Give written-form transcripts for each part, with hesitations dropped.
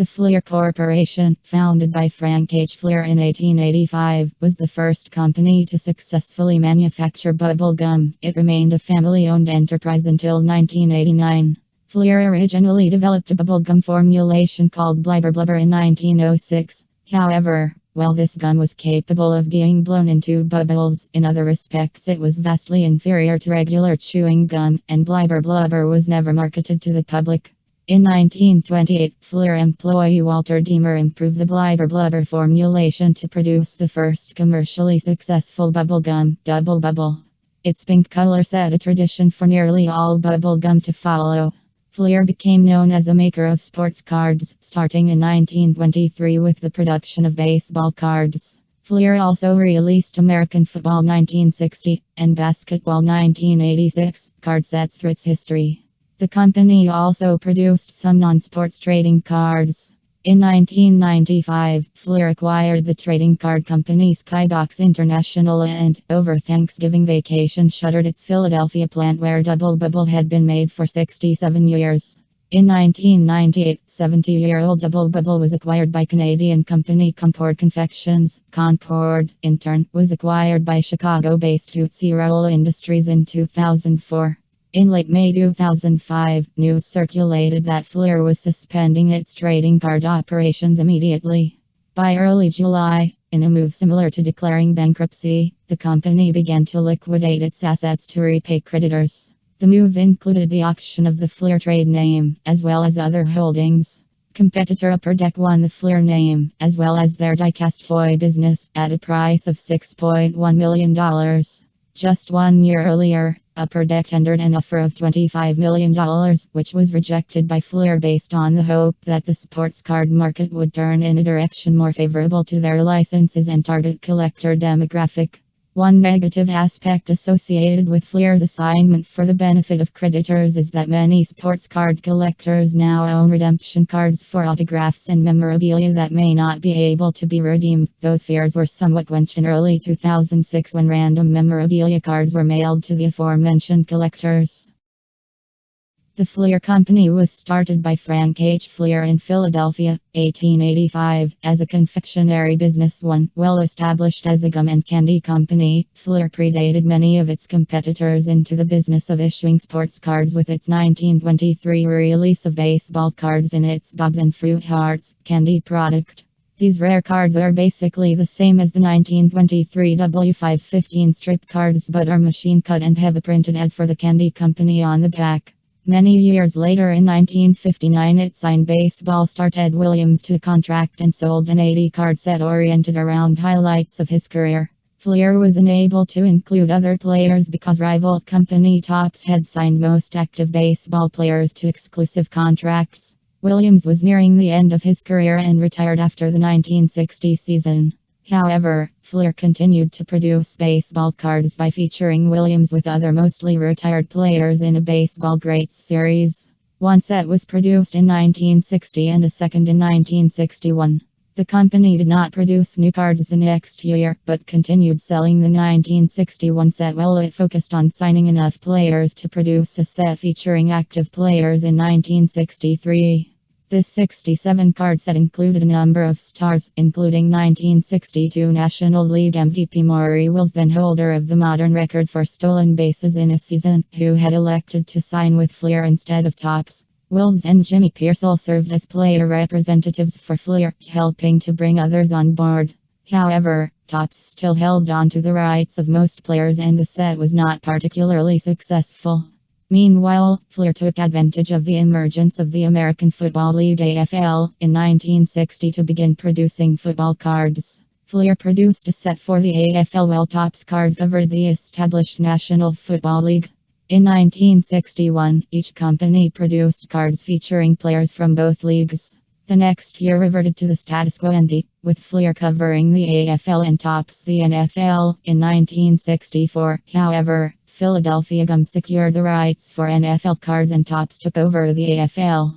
The Fleer Corporation, founded by Frank H. Fleer in 1885, was the first company to successfully manufacture bubble gum. It remained a family-owned enterprise until 1989. Fleer originally developed a bubble gum formulation called Blibber-Blubber in 1906. However, while this gum was capable of being blown into bubbles, in other respects it was vastly inferior to regular chewing gum, and Blibber-Blubber was never marketed to the public. In 1928, Fleer employee Walter Diemer improved the Blibber-Blubber formulation to produce the first commercially successful bubble gum, Dubble Bubble. Its pink color set a tradition for nearly all bubble gum to follow. Fleer became known as a maker of sports cards, starting in 1923 with the production of baseball cards. Fleer also released American Football 1960 and Basketball 1986 card sets through its history. The company also produced some non-sports trading cards. In 1995, Fleer acquired the trading card company Skybox International and, over Thanksgiving vacation, shuttered its Philadelphia plant where Dubble Bubble had been made for 67 years. In 1998, 70-year-old Dubble Bubble was acquired by Canadian company Concord Confections. Concord, in turn, was acquired by Chicago-based Tootsie Roll Industries in 2004. In late May 2005, news circulated that Fleer was suspending its trading card operations immediately. By early July, in a move similar to declaring bankruptcy, the company began to liquidate its assets to repay creditors. The move included the auction of the Fleer trade name, as well as other holdings. Competitor Upper Deck won the Fleer name, as well as their die-cast toy business, at a price of $6.1 million. Just 1 year earlier, Upper Deck tendered an offer of $25 million, which was rejected by Fleer based on the hope that the sports card market would turn in a direction more favorable to their licenses and target collector demographic. One negative aspect associated with Fleer's assignment for the benefit of creditors is that many sports card collectors now own redemption cards for autographs and memorabilia that may not be able to be redeemed. Those fears were somewhat quenched in early 2006 when random memorabilia cards were mailed to the aforementioned collectors. The Fleer Company was started by Frank H. Fleer in Philadelphia, 1885, as a confectionery business. One well established as a gum and candy company, Fleer predated many of its competitors into the business of issuing sports cards with its 1923 release of baseball cards in its Bobs and Fruit Hearts candy product. These rare cards are basically the same as the 1923 W515 strip cards but are machine cut and have a printed ad for the candy company on the back. Many years later, in 1959, it signed baseball star Ted Williams to a contract and sold an 80-card set oriented around highlights of his career. Fleer was unable to include other players because rival company Topps had signed most active baseball players to exclusive contracts. Williams was nearing the end of his career and retired after the 1960 season. However, Fleer continued to produce baseball cards by featuring Williams with other mostly retired players in a Baseball Greats series. One set was produced in 1960 and a second in 1961. The company did not produce new cards the next year, but continued selling the 1961 set while it focused on signing enough players to produce a set featuring active players in 1963. This 67-card set included a number of stars, including 1962 National League MVP Maury Wills, then holder of the modern record for stolen bases in a season, who had elected to sign with Fleer instead of Topps. Wills and Jimmy Pearsall served as player representatives for Fleer, helping to bring others on board. However, Topps still held on to the rights of most players and the set was not particularly successful. Meanwhile, Fleer took advantage of the emergence of the American Football League AFL in 1960 to begin producing football cards. Fleer produced a set for the AFL while Topps cards covered the established National Football League. In 1961, each company produced cards featuring players from both leagues. The next year reverted to the status quo ante, with Fleer covering the AFL and Topps the NFL. In 1964, however, Philadelphia Gum secured the rights for NFL cards and Topps took over the AFL.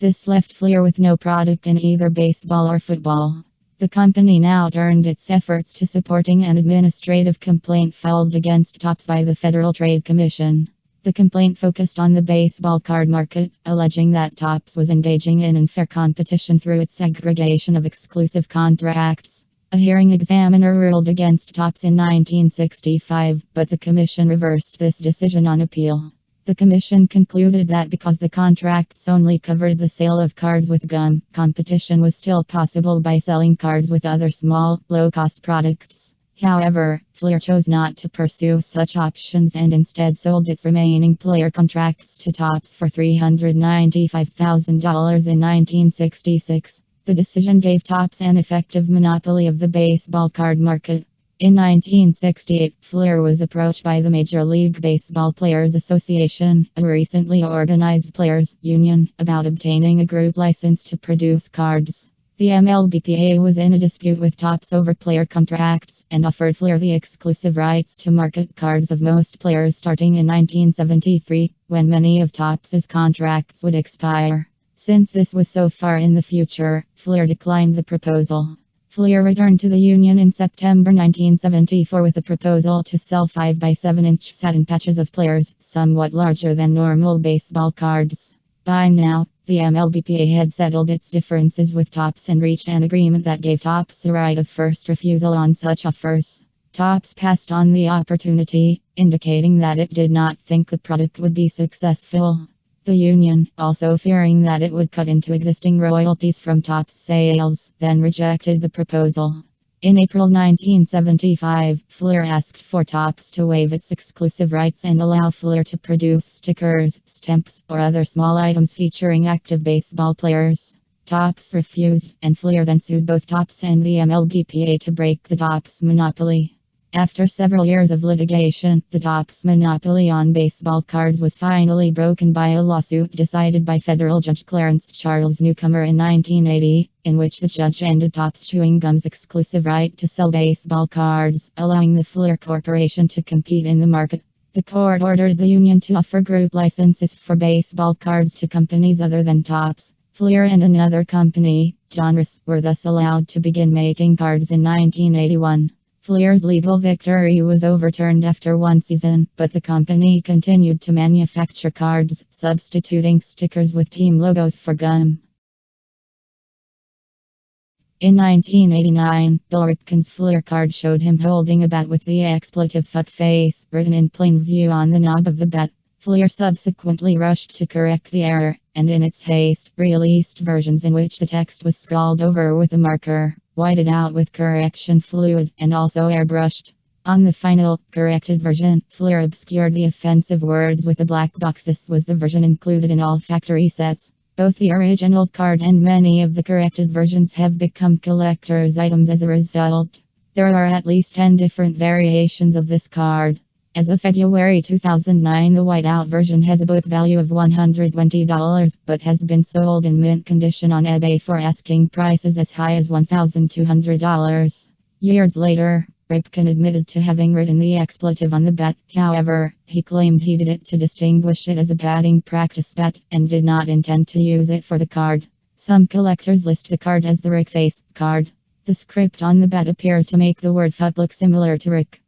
This left Fleer with no product in either baseball or football. The company now turned its efforts to supporting an administrative complaint filed against Topps by the Federal Trade Commission. The complaint focused on the baseball card market, alleging that Topps was engaging in unfair competition through its segregation of exclusive contracts. A hearing examiner ruled against Topps in 1965, but the commission reversed this decision on appeal. The commission concluded that because the contracts only covered the sale of cards with gum, competition was still possible by selling cards with other small, low-cost products. However, Fleer chose not to pursue such options and instead sold its remaining player contracts to Topps for $395,000 in 1966. The decision gave Topps an effective monopoly of the baseball card market. In 1968, Fleer was approached by the Major League Baseball Players Association, a recently organized players' union, about obtaining a group license to produce cards. The MLBPA was in a dispute with Topps over player contracts and offered Fleer the exclusive rights to market cards of most players starting in 1973, when many of Topps's contracts would expire. Since this was so far in the future, Fleer declined the proposal. Fleer returned to the union in September 1974 with a proposal to sell 5 by 7-inch satin patches of players, somewhat larger than normal baseball cards. By now, the MLBPA had settled its differences with Topps and reached an agreement that gave Topps a right of first refusal on such offers. Topps passed on the opportunity, indicating that it did not think the product would be successful. The union, also fearing that it would cut into existing royalties from Topps sales, then rejected the proposal. In April 1975, Fleer asked for Topps to waive its exclusive rights and allow Fleer to produce stickers, stamps, or other small items featuring active baseball players. Topps refused, and Fleer then sued both Topps and the MLBPA to break the Topps monopoly. After several years of litigation, the Topps monopoly on baseball cards was finally broken by a lawsuit decided by federal judge Clarence Charles Newcomer in 1980, in which the judge ended Topps Chewing Gum's exclusive right to sell baseball cards, allowing the Fleer Corporation to compete in the market. The court ordered the union to offer group licenses for baseball cards to companies other than Topps. Fleer and another company, Donruss, were thus allowed to begin making cards in 1981. Fleer's legal victory was overturned after one season, but the company continued to manufacture cards, substituting stickers with team logos for gum. In 1989, Bill Ripken's Fleer card showed him holding a bat with the expletive fuckface written in plain view on the knob of the bat. Fleer subsequently rushed to correct the error, and in its haste, released versions in which the text was scrawled over with a marker, whited out with correction fluid, and also airbrushed. On the final, corrected version, Fleer obscured the offensive words with a black box. This was the version included in all factory sets. Both the original card and many of the corrected versions have become collector's items as a result. There are at least 10 different variations of this card. As of February 2009, the whiteout version has a book value of $120, but has been sold in mint condition on eBay for asking prices as high as $1,200. Years later, Ripken admitted to having written the expletive on the bat. However, he claimed he did it to distinguish it as a batting practice bat, and did not intend to use it for the card. Some collectors list the card as the Rick Face card. The script on the bat appears to make the word fuck look similar to Rick.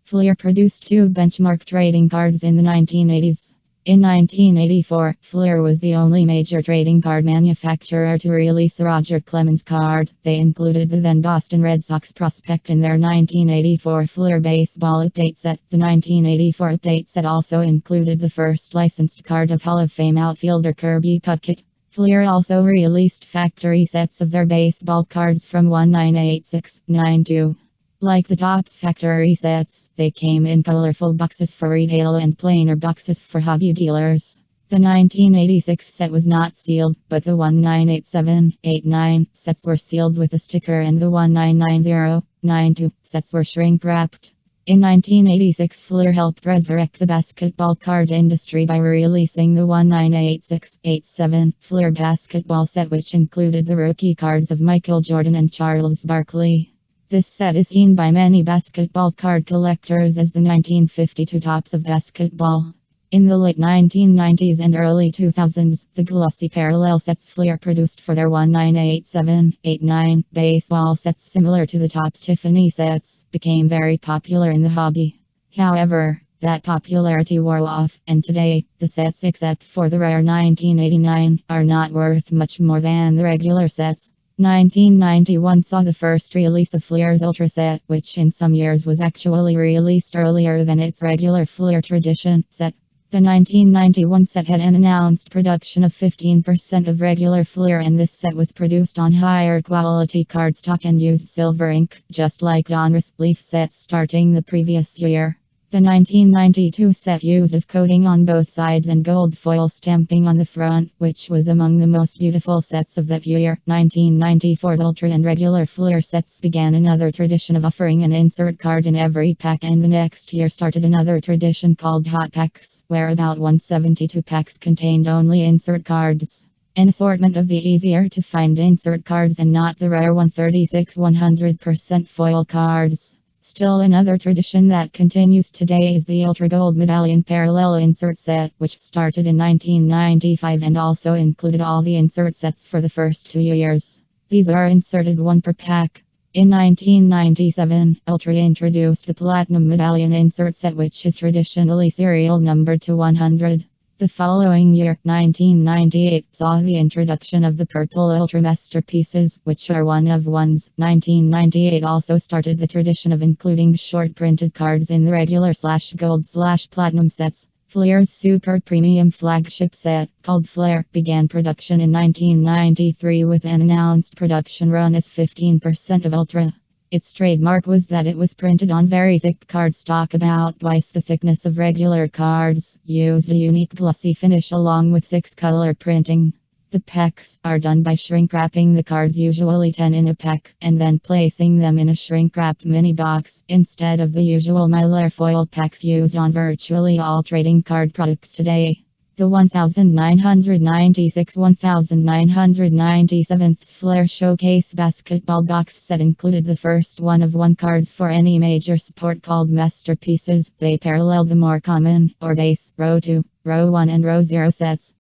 Fleer produced 2 benchmark trading cards in the 1980s. In 1984, Fleer was the only major trading card manufacturer to release a Roger Clemens card. They included the then Boston Red Sox prospect in their 1984 Fleer baseball update set. The 1984 update set also included the first licensed card of Hall of Fame outfielder Kirby Puckett. Fleer also released factory sets of their baseball cards from 1986-92. Like the Topps factory sets, they came in colorful boxes for retail and plainer boxes for hobby dealers. The 1986 set was not sealed, but the 1987-89 sets were sealed with a sticker, and the 1990-92 sets were shrink wrapped. In 1986, Fleer helped resurrect the basketball card industry by releasing the 1986-87 Fleer basketball set, which included the rookie cards of Michael Jordan and Charles Barkley. This set is seen by many basketball card collectors as the 1952 Topps of basketball. In the late 1990s and early 2000s, the glossy parallel sets Fleer produced for their 1987-89 baseball sets, similar to the Topps Tiffany sets, became very popular in the hobby. However, that popularity wore off, and today, the sets, except for the rare 1989, are not worth much more than the regular sets. 1991 saw the first release of Fleur's Ultra set, which in some years was actually released earlier than its regular Fleur Tradition set. The 1991 set had an announced production of 15% of regular Fleur, and this set was produced on higher quality cardstock and used silver ink, just like Donruss Leaf sets starting the previous year. The 1992 set used of coating on both sides and gold foil stamping on the front, which was among the most beautiful sets of that year. 1994's Ultra and regular Fleur sets began another tradition of offering an insert card in every pack, and the next year started another tradition called Hot Packs, where about 172 packs contained only insert cards. An assortment of the easier to find insert cards and not the rare 136 100% foil cards. Still another tradition that continues today is the Ultra Gold Medallion Parallel Insert Set, which started in 1995 and also included all the insert sets for the first 2 years. These are inserted one per pack. In 1997, Ultra introduced the Platinum Medallion Insert Set, which is traditionally serial numbered to 100. The following year, 1998, saw the introduction of the Purple Ultra Masterpieces, which are one of ones. 1998 also started the tradition of including short printed cards in the regular /gold/platinum sets. Fleur's super premium flagship set, called Flare, began production in 1993 with an announced production run as 15% of Ultra. Its trademark was that it was printed on very thick cardstock, about twice the thickness of regular cards, used a unique glossy finish along with 6-color printing. The packs are done by shrink wrapping the cards, usually 10 in a pack, and then placing them in a shrink-wrapped mini box, instead of the usual Mylar foil packs used on virtually all trading card products today. The 1997th Flare Showcase Basketball Box set included the first one-of-one cards for any major sport called Masterpieces. They parallel the more common, or base, Row 2, Row 1 and Row 0 sets.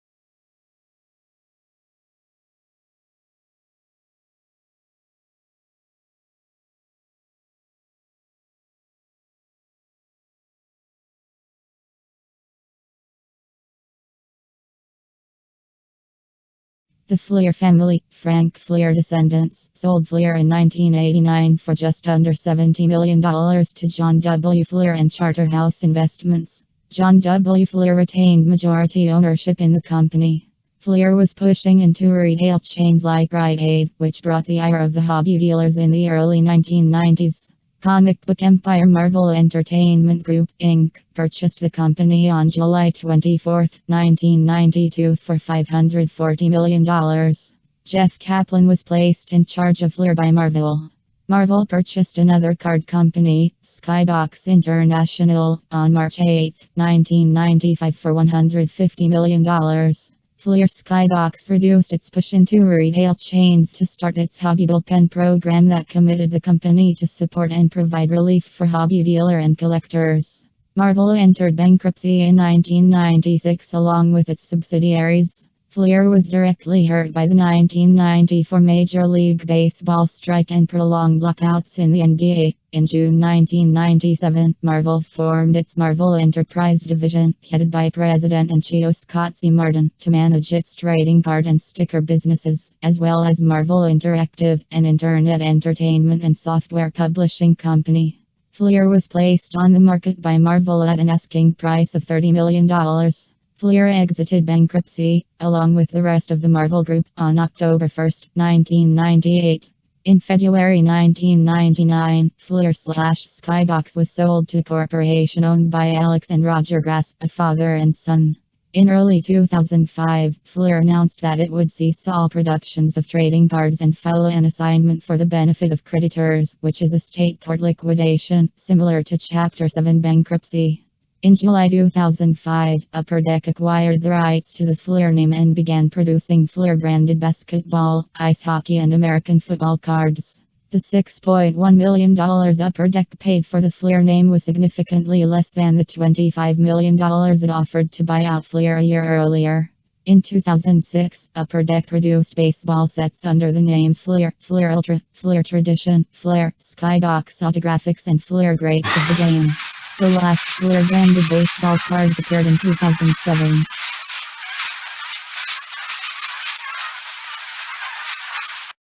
The Fleur family, Frank Fleur descendants, sold Fleur in 1989 for just under $70 million to John W. Fleur and Charterhouse Investments. John W. Fleur retained majority ownership in the company. Fleur was pushing into retail chains like Rite Aid, which brought the ire of the hobby dealers in the early 1990s. Comic book empire Marvel Entertainment Group, Inc. purchased the company on July 24, 1992 for $540 million. Jeff Kaplan was placed in charge of Fleur by Marvel. Marvel purchased another card company, Skybox International, on March 8, 1995 for $150 million. Fleur Skybox reduced its push into retail chains to start its hobby bullpen program that committed the company to support and provide relief for hobby dealer and collectors. Marvel entered bankruptcy in 1996 along with its subsidiaries. Fleur was directly hurt by the 1994 Major League Baseball strike and prolonged lockouts in the NBA. In June 1997, Marvel formed its Marvel Enterprise division, headed by President and CEO Scott C. Martin, to manage its trading card and sticker businesses, as well as Marvel Interactive, an internet entertainment and software publishing company. Fleur was placed on the market by Marvel at an asking price of $30 million. Fleur exited bankruptcy, along with the rest of the Marvel Group, on October 1, 1998. In February 1999, Fleur/Skybox was sold to a corporation owned by Alex and Roger Grass, a father and son. In early 2005, Fleur announced that it would cease all productions of trading cards and file an assignment for the benefit of creditors, which is a state court liquidation, similar to Chapter 7 bankruptcy. In July 2005, Upper Deck acquired the rights to the Fleur name and began producing Fleur-branded basketball, ice hockey and American football cards. The $6.1 million Upper Deck paid for the Fleur name was significantly less than the $25 million it offered to buy out Fleur a year earlier. In 2006, Upper Deck produced baseball sets under the names Fleur, Fleur Ultra, Fleur Tradition, Fleur, Skybox Autographics and Fleur Greats of the Game. The last Fleer branded baseball cards appeared in 2007.